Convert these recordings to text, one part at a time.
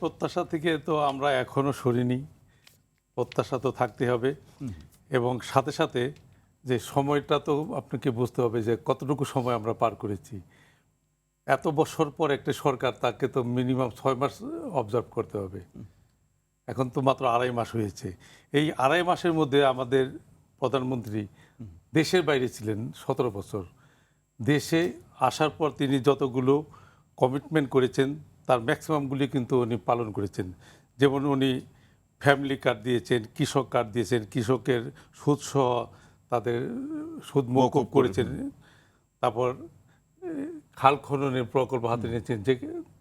প্রত্যাশা থেকে তো আমরা এখনো সরিনি। প্রত্যাশা তো থাকতে হবে এবং সাথে সাথে যে সময়টা তো আপনাকে বুঝতে হবে যে কতটুকু সময় আমরা পার করেছি। এত বছর পর একটা সরকার, তাকে তো মিনিমাম 6 মাস অবজার্ভ করতে হবে। এখন তো মাত্র 2.5 মাস হয়েছে। এই 2.5 মাসের মধ্যে আমাদের প্রধানমন্ত্রী দেশের বাইরে ছিলেন 17 বছর। দেশে আসার পর তিনি যতগুলো কমিটমেন্ট করেছেন তার ম্যাক্সিমামগুলি কিন্তু উনি পালন করেছেন। যেমন উনি ফ্যামিলি কার্ড দিয়েছেন, কৃষক কার্ড দিয়েছেন, কৃষকের সুদসহ তাদের সুদ মওকুফ করেছেন। তারপর খাল খননের প্রকল্প হাতে নিয়েছেন, যে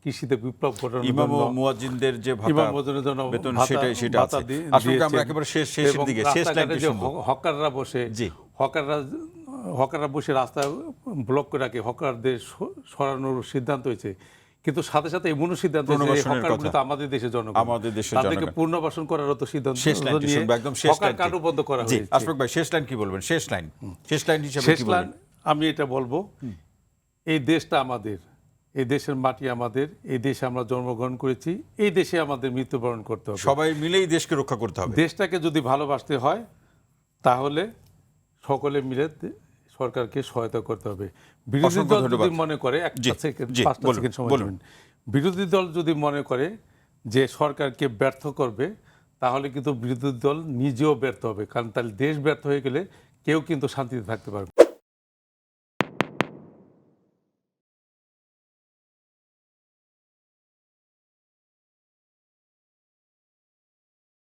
কৃষিতে বিপ্লব ঘটানোর জন্য ইমাম ও মুয়াজ্জিনদের যে ভাতা বেতন সেটা আছে। আসলে আমরা একেবারে শেষের দিকে শেষ লাইনটা শুনবো। হকাররা বসে রাস্তা ব্লক করে রাখে, হকারদের সরানোর সিদ্ধান্ত হয়েছে। কিন্তু সাথে সাথে এমনও সিদ্ধান্ত হয়েছে হকারগুলো তো আমাদের দেশের জনগণ, তাদেরকে পুনর্বাসন করারও তো সিদ্ধান্ত নিয়ে হকার কার্ডও বন্ধ করা হয়েছে। আশফাক ভাই, শেষ লাইন কি বলবেন? শেষ লাইন হিসেবে কি বলবেন? আমি এটা বলবো, এই দেশটা আমাদের, এই দেশের মাটি আমাদের, এই দেশে আমরা জন্মগ্রহণ করেছি, এই দেশে আমাদের মৃত্যুবরণ করতে হবে। সবাই মিলেই দেশকে রক্ষা করতে হবে। দেশটাকে যদি ভালোবাসতে হয় তাহলে সকলে মিলে সরকারকে সহায়তা করতে হবে। বিরোধী দল যদি মনে করে, বিরোধী দল যদি মনে করে যে সরকারকে ব্যর্থ করবে, তাহলে কিন্তু বিরোধী দল নিজেও ব্যর্থ হবে। কারণ তাহলে দেশ ব্যর্থ হয়ে গেলে কেউ কিন্তু শান্তিতে থাকতে পারবে।